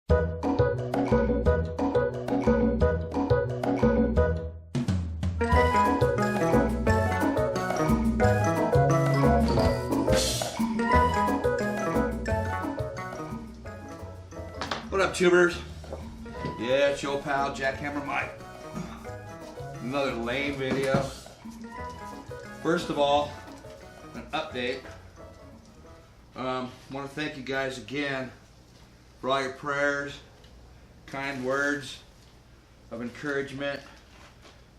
What up, tubers? Yeah, it's your old pal Jackhammer Mike. Another lame video. First of all, an update. Want to thank you guys again for all your prayers, kind words of encouragement,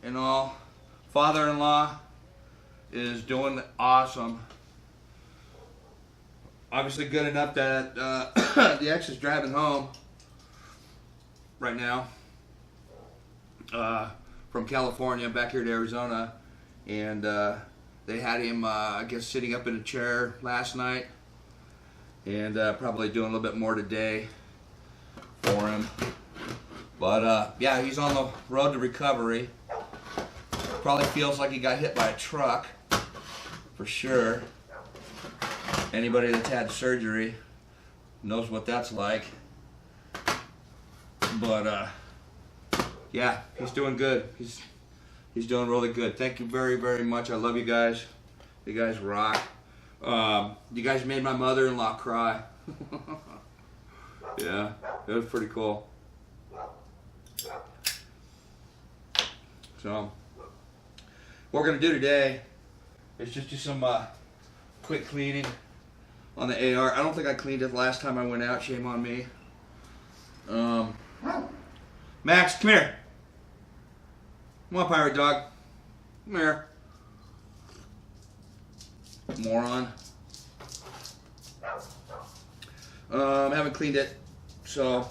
and all. Father-in-law is doing awesome. Obviously good enough that the ex is driving home right now from California back here to Arizona, and they had him I guess sitting up in a chair last night, and probably doing a little bit more today for him, but yeah, he's on the road to recovery. Probably feels like he got hit by a truck for sure. Anybody that's had surgery knows what that's like. But yeah, he's doing good. He's doing really good. Thank you very, very much. I love you guys. You guys rock. You guys made my mother-in-law cry. Yeah, it was pretty cool. So, what we're gonna do today is just do some quick cleaning on the AR. I don't think I cleaned it last time I went out. Shame on me. Max, come here. Come on, pirate dog. Come here. Moron. Haven't cleaned it. So,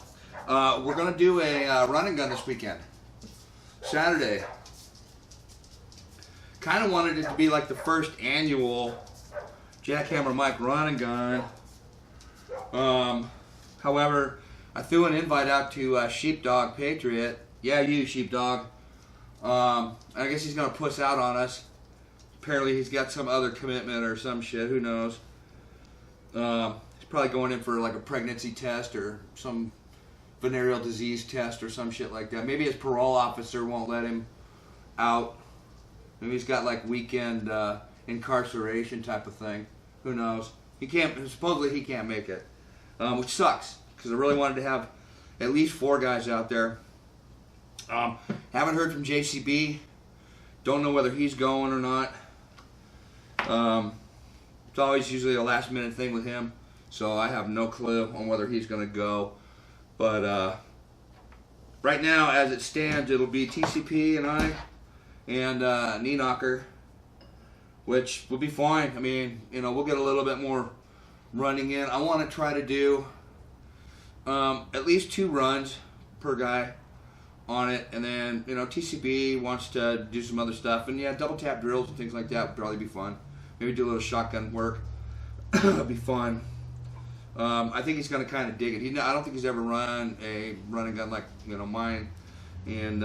we're going to do a run and gun this weekend. Saturday. Kind of wanted it to be like the first annual Jackhammer Mike run and gun. However, I threw an invite out to Sheepdog Patriot. Yeah, you, Sheepdog. I guess he's going to puss out on us. Apparently he's got some other commitment or some shit. Who knows? He's probably going in for like a pregnancy test or some venereal disease test or some shit like that. Maybe his parole officer won't let him out. Maybe he's got like weekend incarceration type of thing. Who knows? He can't. Supposedly he can't make it, which sucks because I really wanted to have at least 4 guys out there. Haven't heard from JCB. Don't know whether he's going or not. It's always usually a last minute thing with him, so I have no clue on whether he's going to go. But right now, as it stands, it'll be TCP and I and Knee Knocker, which will be fine. I mean, you know, we'll get a little bit more running in. I want to try to do at least 2 runs per guy on it, and then, you know, TCB wants to do some other stuff, and yeah, double tap drills and things like that would probably be fun. Maybe do a little shotgun work. That'd be fun. I think he's going to kind of dig it. I don't think he's ever run a running gun like, you know, mine, and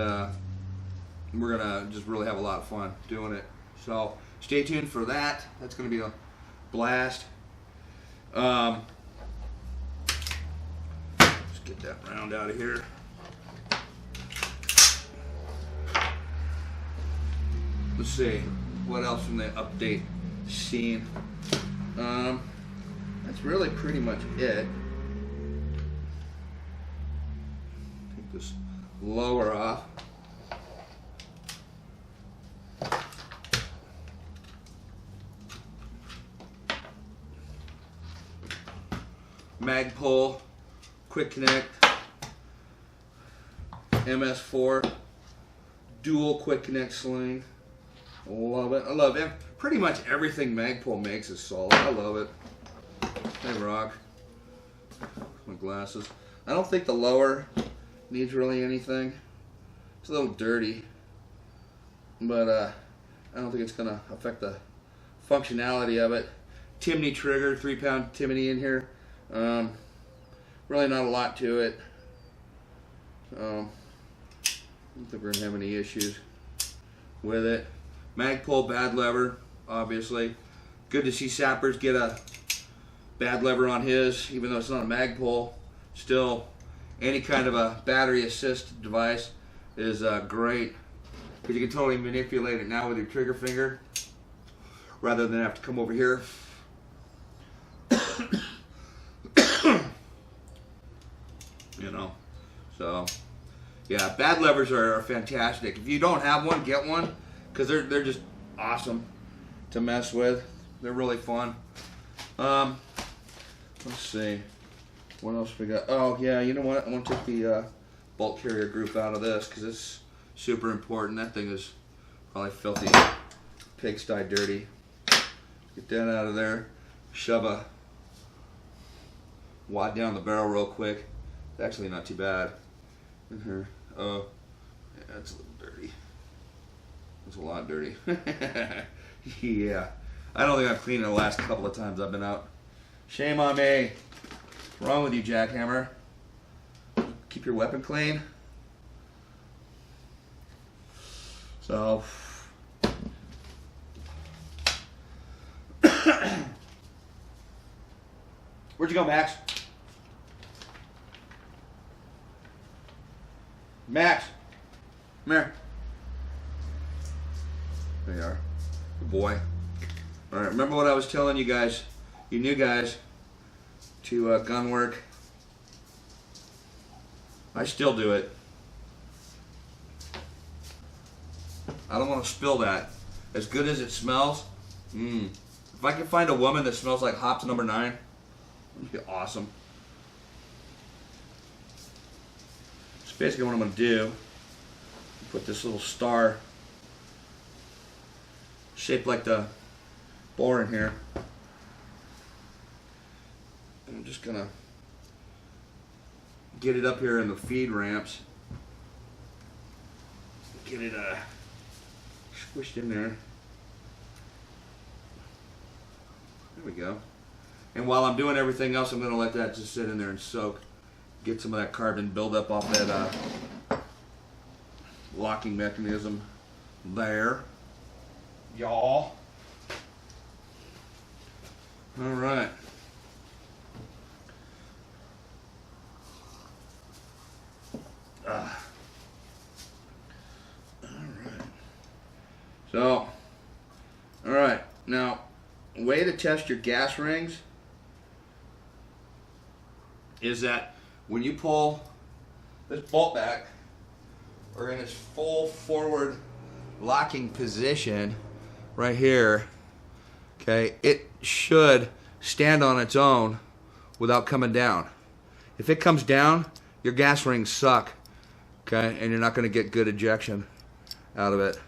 we're going to just really have a lot of fun doing it. So stay tuned for that. That's going to be a blast. Let's get that round out of here. Let's see what else from the update scene. That's really pretty much it. Take this lower off. Magpul, quick connect, MS4, dual quick connect sling. Love it. I love it. Pretty much everything Magpul makes is solid. I love it. They rock. My glasses. I don't think the lower needs really anything. It's a little dirty, but I don't think it's gonna affect the functionality of it. Timney trigger, 3-pound Timney in here. Really not a lot to it. I don't think we're gonna have any issues with it. Magpul bad lever, obviously. Good to see Sappers get a bad lever on his, even though it's not a Magpul. Still, any kind of a battery assist device is great, because you can totally manipulate it now with your trigger finger rather than have to come over here. You know, so yeah, bad levers are fantastic. If you don't have one, get one, because they're just awesome to mess with. They're really fun. Let's see, what else we got? Oh yeah, you know what? I want to take the bolt carrier group out of this because it's super important. That thing is probably filthy, pigsty dirty. Get that out of there. Shove a wad down the barrel real quick. It's actually not too bad. In here. Oh, yeah, it's a little dirty. It's a lot dirty. Yeah. I don't think I've cleaned it the last couple of times I've been out. Shame on me. What's wrong with you, Jackhammer? Keep your weapon clean. So, where'd you go, Max? Max, come here. There you are. Good boy. All right, remember what I was telling you guys, you new guys, to gun work. I still do it. I don't want to spill that. As good as it smells, if I can find a woman that smells like hops number 9, that'd be awesome. So basically what I'm going to do, put this little star shaped like the bore in here. I'm just going to get it up here in the feed ramps. Get it squished in there. There we go. And while I'm doing everything else, I'm going to let that just sit in there and soak. Get some of that carbon buildup off that locking mechanism there. Y'all. All right. All right. So, all right. Now, way to test your gas rings is that when you pull this bolt back, or in its full forward locking position right here, okay, it should stand on its own without coming down. If it comes down, your gas rings suck, okay, and you're not going to get good ejection out of it.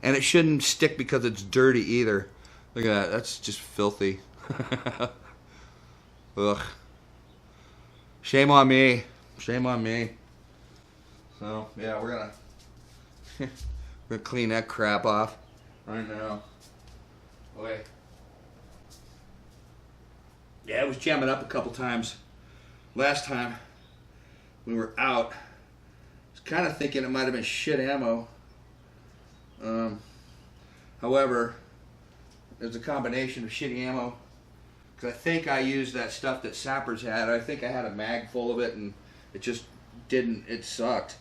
And it shouldn't stick because it's dirty either. Look at that, that's just filthy. Ugh. Shame on me. Shame on me. So, yeah, we're gonna clean that crap off right now. Okay. Yeah, it was jamming up a couple times. Last time we were out, I was kind of thinking it might have been shit ammo. However, there's a combination of shitty ammo, because I think I used that stuff that Sappers had. I think I had a mag full of it, and it just didn't. It sucked,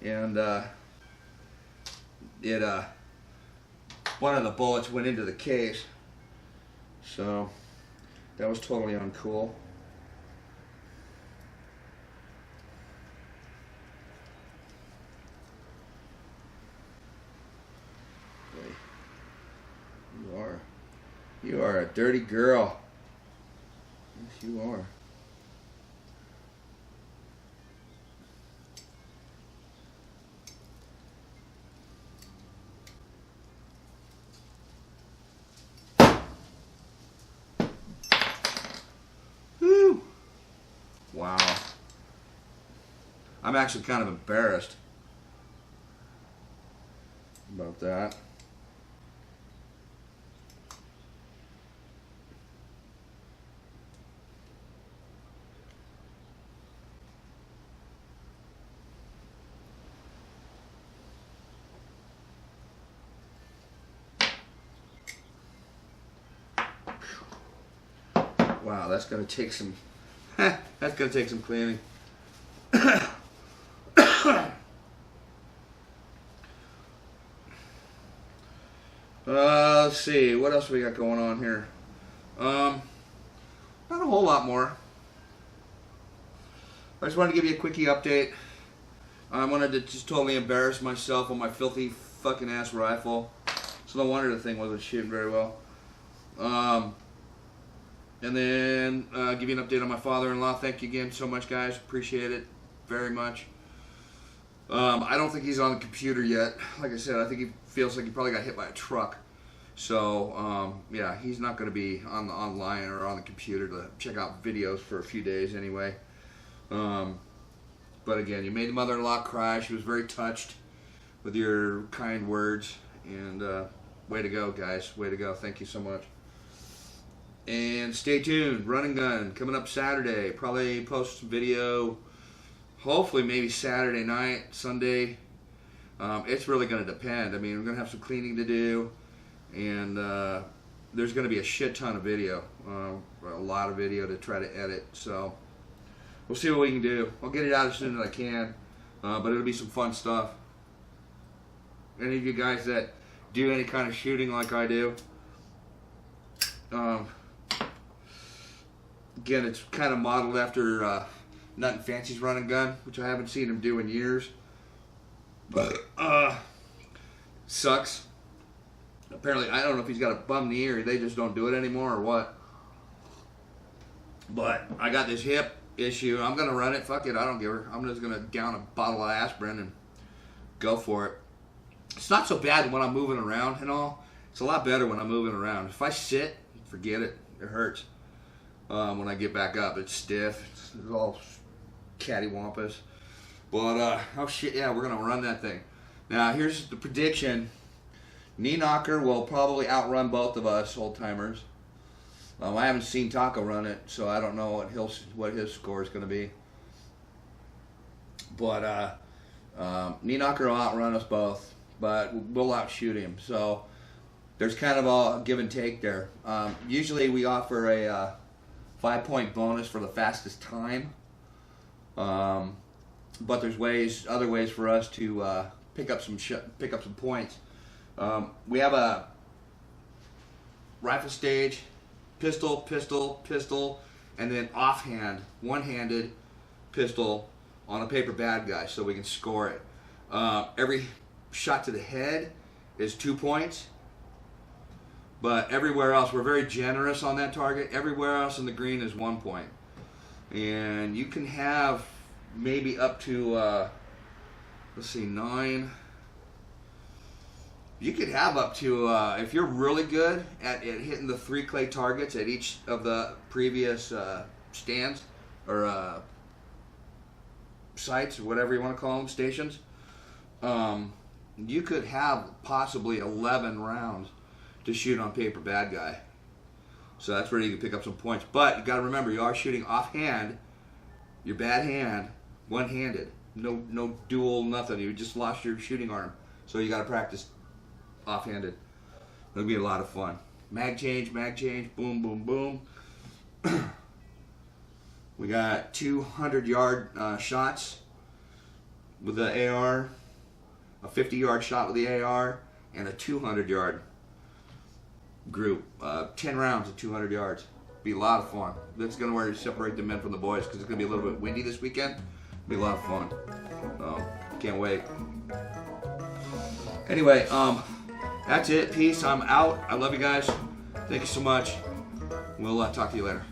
and one of the bullets went into the case, so that was totally uncool. You are a dirty girl. Yes, you are. Woo! Wow. I'm actually kind of embarrassed about that. Wow, that's going to take some That's gonna take some cleaning. Let's see, what else we got going on here? Not a whole lot more. I just wanted to give you a quickie update. I wanted to just totally embarrass myself on my filthy fucking ass rifle. So no wonder the thing wasn't shooting very well. And then give you an update on my father-in-law. Thank you again so much, guys. Appreciate it very much. I don't think he's on the computer yet. Like I said, I think he feels like he probably got hit by a truck. So, yeah, he's not going to be online or on the computer to check out videos for a few days anyway. But again, you made the mother-in-law cry. She was very touched with your kind words. And way to go, guys. Way to go. Thank you so much. And stay tuned. Run and Gun coming up Saturday. Probably post some video. Hopefully maybe Saturday night, Sunday. It's really going to depend. I mean, we're going to have some cleaning to do. And there's going to be a shit ton of video. A lot of video to try to edit. So we'll see what we can do. I'll get it out as soon as I can. But it'll be some fun stuff. Any of you guys that do any kind of shooting like I do. Again, it's kind of modeled after Nut and Fancy's Run and Gun, which I haven't seen him do in years. But sucks. Apparently, I don't know if he's got a bum knee or they just don't do it anymore or what. But I got this hip issue. I'm going to run it. Fuck it. I don't give her. I'm just going to down a bottle of aspirin and go for it. It's not so bad when I'm moving around and all. It's a lot better when I'm moving around. If I sit, forget it. It hurts. When I get back up, it's stiff. It's all cattywampus. But, oh shit, yeah, we're going to run that thing. Now, here's the prediction. Knee Knocker will probably outrun both of us old-timers. I haven't seen Taco run it, so I don't know what his score is going to be. But, Knee Knocker will outrun us both, but we'll outshoot him. So, there's kind of a give and take there. Usually we offer a 5-point bonus for the fastest time. But there's other ways for us to pick up some points. We have a rifle stage, pistol, pistol, pistol, and then offhand, one-handed pistol on a paper bad guy, so we can score it. Every shot to the head is 2 points. But everywhere else, we're very generous on that target. Everywhere else in the green is 1 point. And you can have maybe up to, let's see, 9. You could have up to, if you're really good at hitting the 3 clay targets at each of the previous stands, or sites, or whatever you want to call them, stations, you could have possibly 11 rounds to shoot on paper bad guy. So that's where you can pick up some points. But you got to remember, you are shooting offhand, your bad hand, one-handed. No dual, nothing. You just lost your shooting arm. So you got to practice offhanded. It'll be a lot of fun. Mag change, boom, boom, boom. We got 200-yard shots with the AR, a 50-yard shot with the AR, and a 200-yard group. 10 rounds at 200 yards. Be a lot of fun. That's going to where you separate the men from the boys, because it's going to be a little bit windy this weekend. Be a lot of fun. Can't wait. Anyway, that's it. Peace. I'm out. I love you guys. Thank you so much. We'll talk to you later.